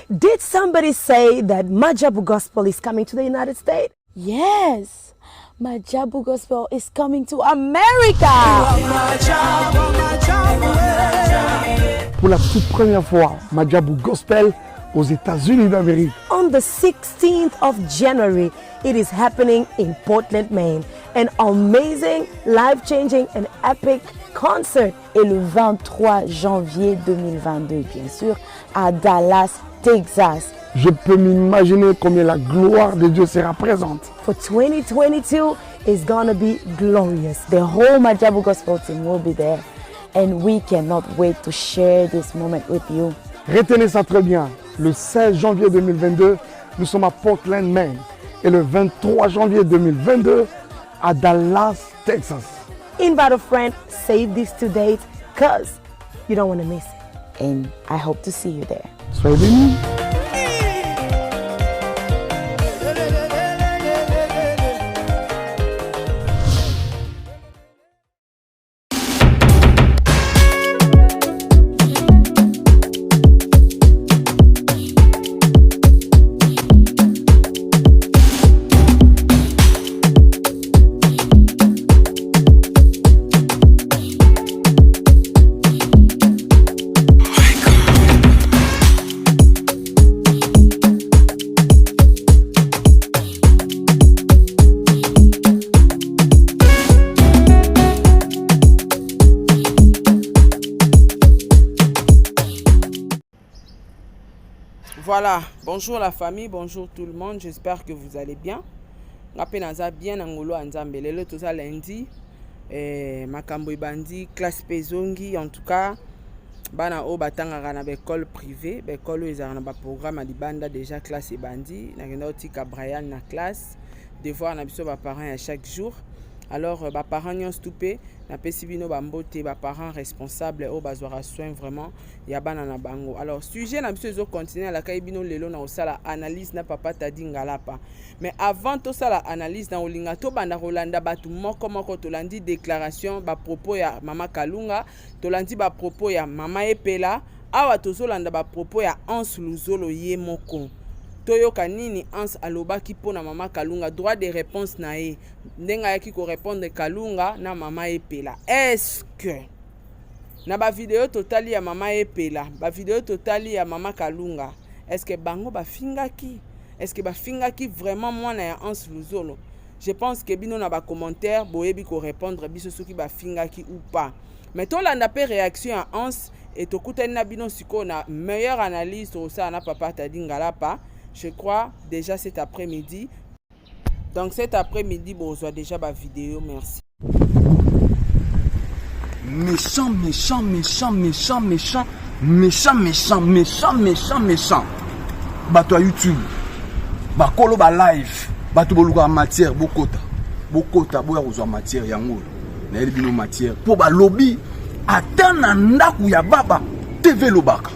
Did somebody say that Majabu Gospel is coming to the United States? Yes, Majabu Gospel is coming to America. Pour la toute première fois, Majabu Gospel aux États-Unis d'Amérique. On the 16th of January, it is happening in Portland, Maine. An amazing, life-changing and epic concert. Et le 23 janvier 2022, bien sûr, à Dallas, Texas. Je peux m'imaginer combien la gloire de Dieu sera présente. For 2022 is gonna be glorious. The whole Majabu Gospel team will be there. And we cannot wait to share this moment with you. Retenez ça très bien. Le 16 janvier 2022, nous sommes à Portland, Maine. Et le 23 janvier 2022, à Dallas, Texas. Invite a friend, save these 2 dates, cause you don't want to miss it. And I hope to see you there. Soyez bénis. Voilà, bonjour la famille, bonjour tout le monde, j'espère que vous allez bien. Rappelez naza bien angolo anzambe lelo toza lundi makambo ibandi classe pezongi en tout cas bana o batanga na école privée, école ezana na ba programme libanda déjà classe ibandi na kenda otika Brian na classe devoir na biso ba parents à chaque jour. Alors ba parents nyons stoupé na pesibino ba mbote ba parents responsables au bazwara soin vraiment ya bana na bango. Alors sujet na biso zo continuer la kaibino lelo na osala analyse na papa tadi ngalapa. Mais avant tout ça la analyse na olinga to banda rolanda batu moko tolandi déclaration ba propos ya mama Kalunga, tolandi ba propos ya mama Epela, awa tozolanda ba propos ya Hans Luzolo ye moko. Toyoka nini Hans alobaki pona mama Kalunga, droit de réponse na ye ndenga yaki ko répondre Kalunga na mama Epela. Est-ce que na ba vidéo totali ya mama Epela, ba vidéo totali ya mama Kalunga, est-ce que bango ba fingaki? Est-ce que ba fingaki vraiment mwana ya Hans Luzolo? Je pense que bino na ba commentaire boyebi ko répondre biso soki ba fingaki ou pas. Mais to landa pe réaction à Hans et to kutani na bino siko na meilleure analyse sur ça na papa tadi ngalapa. Je crois déjà cet après-midi. Donc cet après-midi, bon, on voit déjà ma vidéo. Merci. Méchant, méchant, méchant, méchant, méchant, méchant, méchant, méchant, méchant, méchant. Bato à YouTube. Bakolo ba live. Bato boluka matière, bokota. Bokota, boya kozwa matière yango. Na yeli bino matière. Po ba lobby atana ndaku ya baba TV lobaka.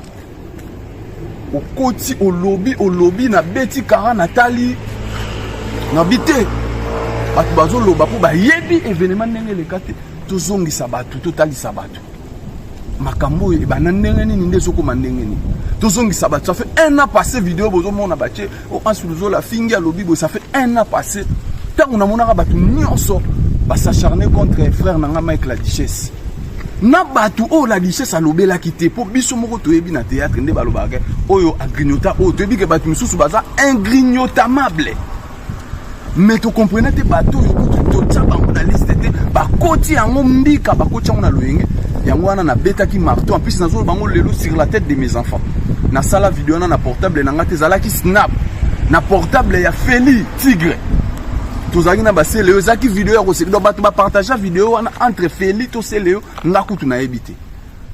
Okoti au lobby na beti kara natali na bité batu bazo loba po ba yebi événement ndenge le kate tozongi sabatu totali sabatu makambo e bana ndenge nini ndeso ko mandenge ni tozongi sabatu. Ça fait 1 an passé vidéo bozo mona bache o Ansuluzo la fingi à lobby bo ça fait 1 an passé tant on a monaka batu nyonso ba s'acharner contre frère nanga Mike la Duchesse na batu o la Duchesse alobela kité po biso moko toyebi na théâtre nde balobaka oyo agrignota o toyebi ke batu misusu baza ingrignotamable. Mais tu comprenez te bato yo kutu tsa bango na liste te ba koti yango mbika ba koti yango na loyenge yango wana na beta ki marteau en plus nazo bango lelo sur la tête de mes enfants na sala vidéo na portable na ngate zala ki snap na portable ya Feli Tigre tozaki na basele yo zaki vidéo ya koseli do bato ba partager vidéo wana entre Feli to seleo ngakutu na ebité.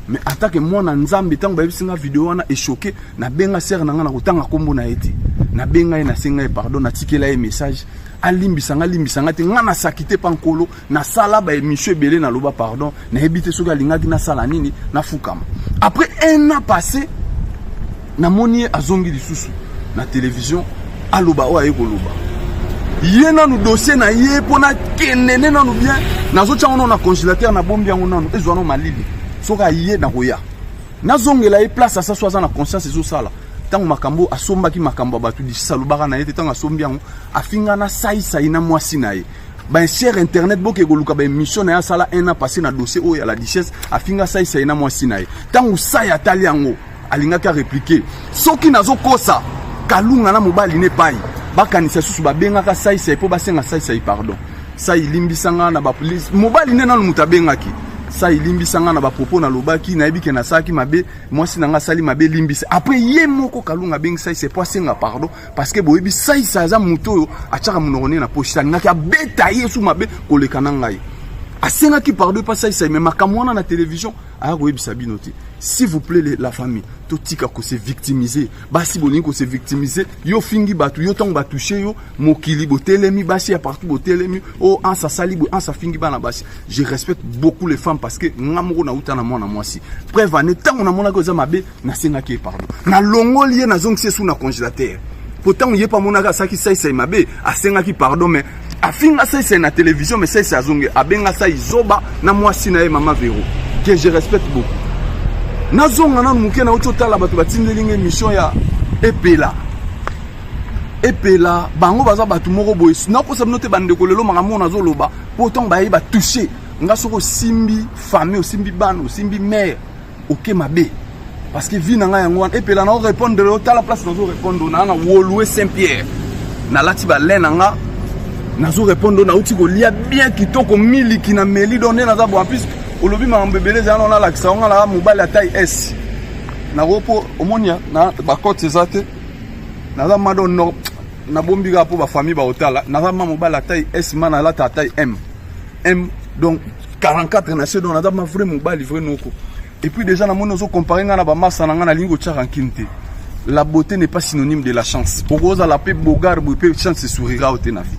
Mais attaque moi na nzambe tango ba bisinga vidéo wana e choqué na benga sœur na nga na kotanga kombo na ete na benga na senga pardon na tikela e message alimbisanga te nga na sakite pankolo na sala ba émission belé na loba pardon na ebité soka lingaki na sala nini na fukama. Après 1 an passé na moni azongi lisusu na télévision aloba o aye koloba ye nanu dossier na ye pona kenene nanu bien nazo tchango na congélateur na bombi yango nanu ezwana malili soka ye na koya nazongela e place asa soza na conscience ezo sala tango makambo asombaki makambo batu di salubaka na yete tango asombi yango afinga na sai na mwasi na ye ba cher internet boke goluka ba émission na ya sala un an passé na dossier o ya la duchesse afinga sai na mwasi na ye tango sai atali yango alinga ka répliquer soki nazo kosa kalunga na mobali ne pai bakanisa susu babenga ka sai po basenga sai pardon sai limbisanga na ba police mobali ne na mutabengaki ça ilimbisanga na ba propos na lobaki na yebike na saki mabe mwasi nanga sali mabe limbisa après ye moko kalunga bengi ça c'est pas senga pardon parce que boyebi ça za muto achaka munone na poche na ka beta yesu mabe kolekana ngai asenga ki pardon pas ça mais makamwana na télévision a boyebi binoti s'il vous plaît la famille to tika ko se victimiser basi bolingi ko se victimiser yo fingi batu yo tong batouché yo mokili botelemi basi ya partout botelemi o en sa sali en sa fingi bana basi je respecte beaucoup les femmes parce que ngamoko na uta na mwana mwasi preuve ane tango na mona ko za mabe na senga ki pardon na longoli na zongse sous na congélateur pourtant yé pas monaka saki sai mabe asenga ki pardon mais afinga sai na télévision mais sai azonge abenga sai zoba na mwasi na ye mama Véro que je respecte beaucoup nazonga na muke na ototala batu batindelinga émission ya epela bango baza batu moko boye na ko sabnote bandeko lelo makambo nazo loba pourtant ba yiba toucher nga soko simbi famille simbi ban simbi mère OK mabe parce que vi na nga yango epela na répondre le otala place nazo répondre na Wolwe Saint-Pierre na lati ba lena nga nazo répondre na uti ko lia bien kitoko miliki na meli donné na za bo en plus olobi mambebele za na la kisanga la mobile ya taille S na ropo omonia na ba côte ezate na za mado no na bombi ga po ba famille ba hôtel na za mobile ya taille S mana la taille M donc 44 na chez donc na za ma vrai mobile vrai noko et puis déjà na mono zo comparer na ba massa na lingo tchara kinte la beauté n'est pas synonyme de la chance pour oza la paix bogar bo paix chance sourira au tenafi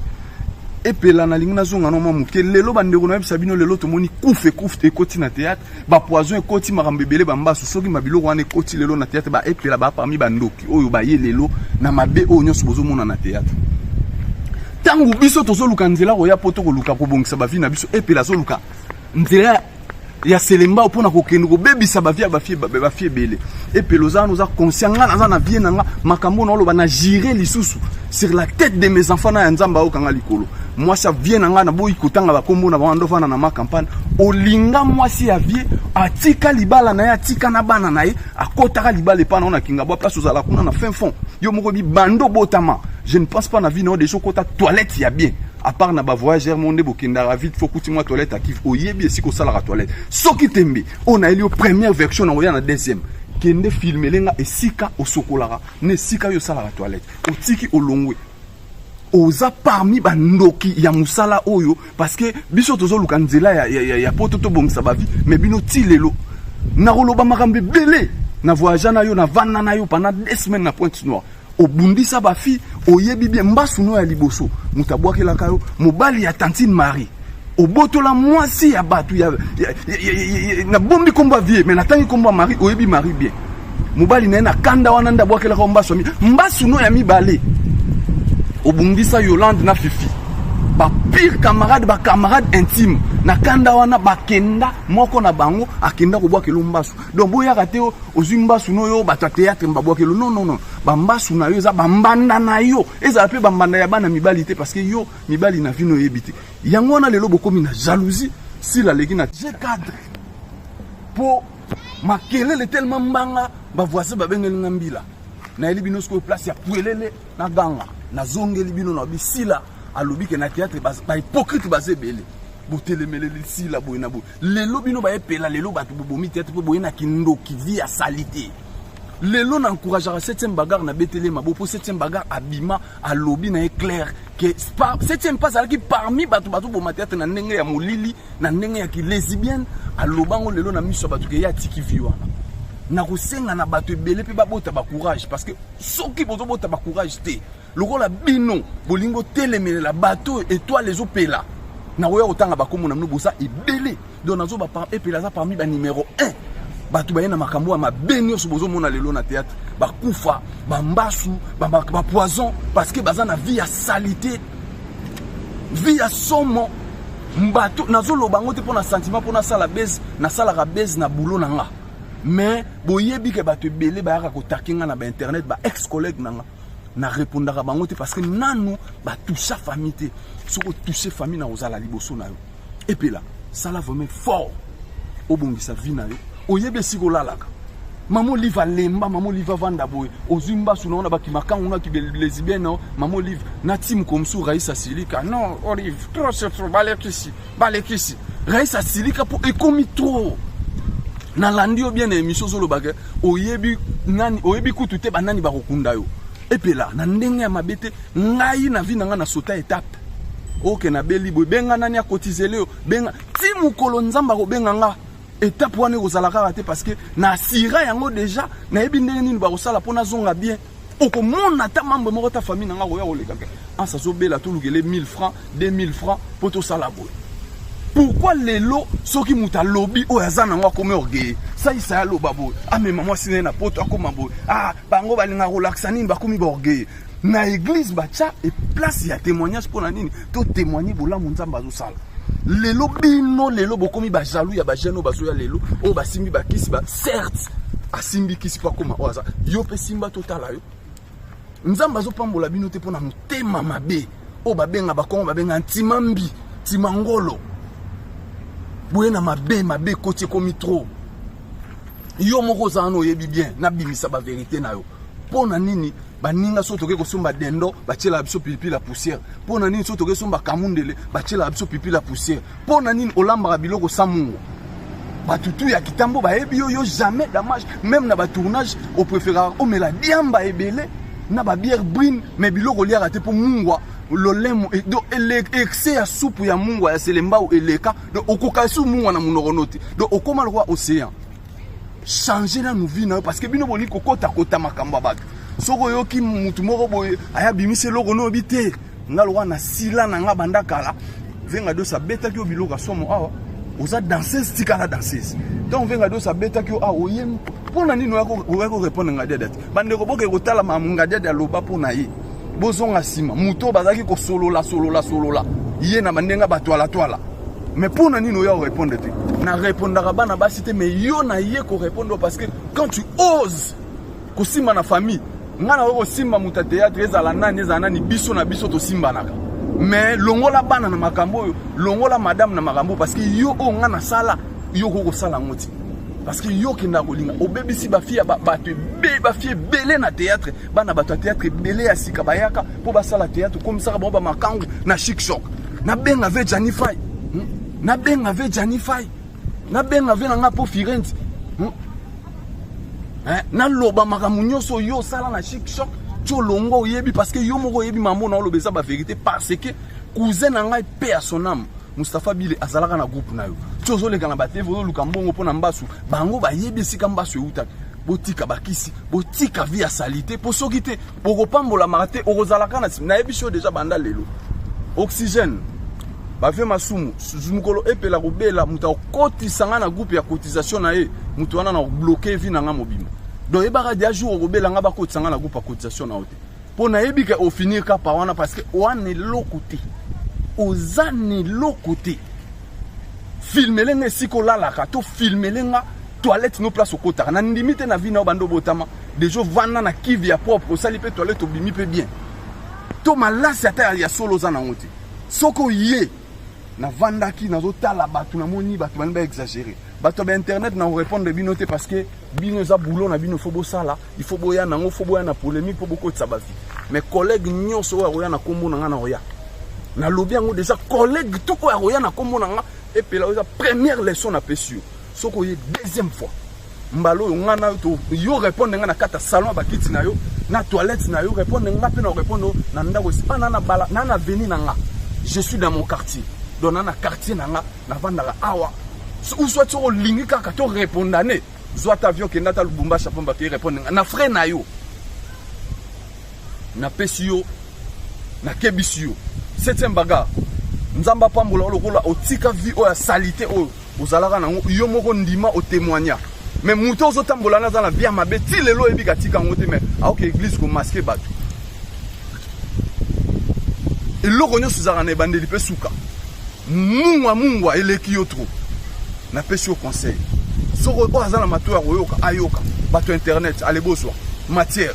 et puis là na lingna zonga no mamu ke lelo bandeko na bisabino lelo to moni kufe te koti na théâtre ba poison e koti marambebele ba mbasu soki mabilo wana koti lelo na théâtre ba et puis là ba parmi bandoki oyo ba ye lelo na mabe oyo nyoso bozo mona na théâtre tangu biso tozo luka nzela ko ya poto ko luka ko bongisa ba vi na biso et puis là zo luka nzela ya selemba opona ko kendo ko bebisa ba vi ba fie bele et puis lozano za conscient nga na na vie na nga makambo na loba na girer lisusu sur la tête de mes enfants na nzamba o kanga likolo moi ça vient nga na boyi kotanga ba kombo na bando fana na ma campagne olinga moi si avie atika libala na ya atika na bana na ye akotaka libala pa na kinga bo place ozala kuna na fin fond yo moko bi bando botama je ne pense pas na vie no de chokota toilette ya bien à part na ba voyageur monde bokendara vite faut kuti moi toilette akif oyebi esiko sala la toilette soki tembe on a eu première version na oya na deuxième kende filmer lenga esika osokolara ne sika yo sala la toilette otiki olongwe oza parmi bandoki ya musala oyo parce que biso tozo luka nzela ya poto to bongisa ba vie mais bino ti lelo na roloba makambe belé na voyage na yo na vana na yo pendant 2 semaines na Pointe-Noire obundisa ba fi oyebi bien mbasu no ya liboso mutabwaki la kayo mobali ya Tantine Marie obotola mwasi ya batu ya na bombi komba vie mais na tangi komba Marie oyebi Marie bien mobali na kanda wana ndabwaki la ko mbasu no ya mibale obundisa Yolande na Fifi ba pire camarade ba camarade intime na kanda wana bakenda moko na bango akenda ko bwakelo mbasu donc boya kate ozimbasu no yo bata théâtre mbabwakelo non ba mbasu na yo za bambanda na yo eza pe bambanda ya bana mibalité parce que yo mibali na vino yebite yango na lelo bokomi na jalousie si la leki na G4 po makelele tellement mbanga ba voisin ba bengeli ngambila na elibino sko place ya puelele na ganga na zongeli bino na bisila alobi ke na théâtre ba hypocrite ba zebele botelemele sila boyina bo lelo bino ba epela lelo batu bobomi théâtre po boyina kindoki via salité lelo na encourageara 7e bagarre na betele mabo po 7e bagarre abima alobi na éclair que 7e pas alaki parmi batu boma théâtre na ndenge ya molili na ndenge ya ki lesbienne alobango lelo na miso batu ke ya tiki viwana na kosenga na bato ebele pe babota ba courage parce que soki bozo bota ba courage te lokola bino bolingo telemele la bateau étoile les opela na oya otanga bakomo na mno bosa ebele donc nazo ba epela za parmi ba numéro 1 bato ba yena makambo ya mabeni so bozo mona lelo na théâtre ba kufa ba mbasu ba poison parce que baza na vie ya salité vie ya somo mbato nazo lobango te pona sentiment pona sala base na sala ka base na boulot na nga mais boyebi ke bato ebele bayaka kotakinga na internet ba ex collègue nanga na répondaka bango te parce que nanu ba toucha famille te soko toucher famille na ozala liboso na yo et puis là ça la vraiment fort obongisa vie na yo oyebe siko lalaka maman livre lemba maman livre vanda boy ozumba suna na bakimakangu na ki lesbienne no maman livre na team comme sou Raïssa Silika non Olive trop c'est trop balekisi Raïssa Silika pour ekomi trop na landi o bien émission zolo bagé oyebi nani oyebi kutu te banani bakokunda yo et puis là na ndenge ya mabete ngai na vie nanga na sota étape OK na beli boy benga nani a cotiser leo benga ti mukolo nzamba ko benga nga étape wana kozalaka raté parce que na sira yango déjà na yebi ndenge nini ba kosala pona zonga bien okomona ta membre moko ta famille nanga koya koleka ke asa zo bela to lukele 1000 francs 2000 francs poto sala boy. Pourquoi les lots soki muta lobby o yazana ngwa comme orgueil ça il ça lo babo ah mais maman sine na poto akoma boy ah bango balinga relaxa nini bakomi ba orgueil na église bacha et place ya témoignage pour na nini to témoigner bola munzamba zo sala lelo bino lelo bokomi ba jaloux ya ba jeune bazo ya lelo o basimbi ba kisi ba certes asimbi kisi pa koma oza yo pe simba total yo nzamba zo pambola bino te pona mutema mabe o babenga bakongo babenga antimambi timangolo boyena mabe kotie komi trop yo moko zano yebi bien na bimisa ba vérité na yo pona nini baninga so toke kosomba dendo bachela biso pipi la poussière pona nini so toke somba kamundele bachela biso pipi la poussière pona nini olamba biloko samungo batutu ya kitambo ba yebi yo jamais dommage même na ba tournage au préférera o mela diamba ebele na ba bière brune mais biloko liara te pour mungwa lolemo et do excès ya soupe ya mungwa ya selemba ou eleka do okokasu mungwa na munoronote do okoma le roi océan changer na nous vie na parce que bino boni kokota kota makamba bato soko yoki mutu moko boye aya bimise loko no bité ngalwa na sila na nga banda kala venga do sa beta ki obiloko somo awa oza danseuse tika la danseuse donc venga do sa beta ki a oyem pona nini oyako répondre nga dedet bande ko boke ko tala mamunga dedet loba pona yi bozonga sima muto bazaki ko solola yé na bandenga batwala mais pona nini oya répondre te na répondra bana basité mais yo na yé ko répondre parce que quand tu oses ko simba na famille ngana ko simba muta théâtre ezala nani biso na biso to simba naka mais longola bana na makambo longola madame na makambo parce que yo o ngana sala yo ko sala ngoti parce que yo kinda kolinga obebisi ba fille ba fille belé na théâtre bana ba théâtre belé ya sika bayaka po ba sala théâtre comme ça ba makangu na chic choc na benga ve Janify na benga ve nga po Firenze na loba makamunyo so yo sala na chic choc tolongo yebi parce que yo moko yebi mambo na lobeza ba vérité parce que cousin na ngai paix à son âme Mustafa Bile azalaka na groupe na yo tozo le kana batevo luka mbongo pona mbasu bango ba yebi sika mbasu euta botika bakisi botika via salité po sokite poko pambola marate orozalaka na yebi sho déjà banda lelo oxygène ba fait masumu zumukolo epela kobela muta kotisanga na groupe ya cotisation na ye mutu wana na bloquer vie na nga mobima donc ebaka dia jour kobela nga ba kotisanga na groupe ya cotisation na ote po na yebi ke au finir ka pa wana parce que wana lokote ozane lokote filmelenga siko lalaka to filmelenga toilette no place okota na ndimite na vie na bando botama déjà vana na kivi ya propre osali pe toilette obimi pe bien to malasi ata ya solo za na ngote soko ye na vandaki na zotala batu na moni batu bani ba exagérer batu ba internet na répondre bino te parce que bino za boulot na bino fo bo sala il faut boya na ngo fo boya na polémique po boko tsabafi mais collègue nyonso wa roya na kombo na nga na roya na lobby yango déjà collègue tout ko roya na kombo na nga et puis la première leçon na pesio soko ye deuxième fois mbalo ngana to yo répondre nga na kata salon ba kiti na yo na toilette na yo répondre nga pe na répondre na ndako sipana na bala na veni na nga je suis dans mon quartier donc na quartier na nga na vanda awa ou soit tu lingi kaka to répondre ne soit avion ke ndata Lubumbashi pamba ke répondre na frère na yo na pesio na kebisio septième bagarre nzamba pambola lokola otika vie o ya salité o ozalaka nango yo moko ndima o témoigner mais muto ozotambola na za na bien mabe ti lelo ebika tika ngote mais aoke église ko masquer batu eloko nyo suzaka na ebandeli pe suka mungwa eleki yo trop na pesi au conseil soko oyo aza na mato ya koyoka ayoka bato internet ale boswa matière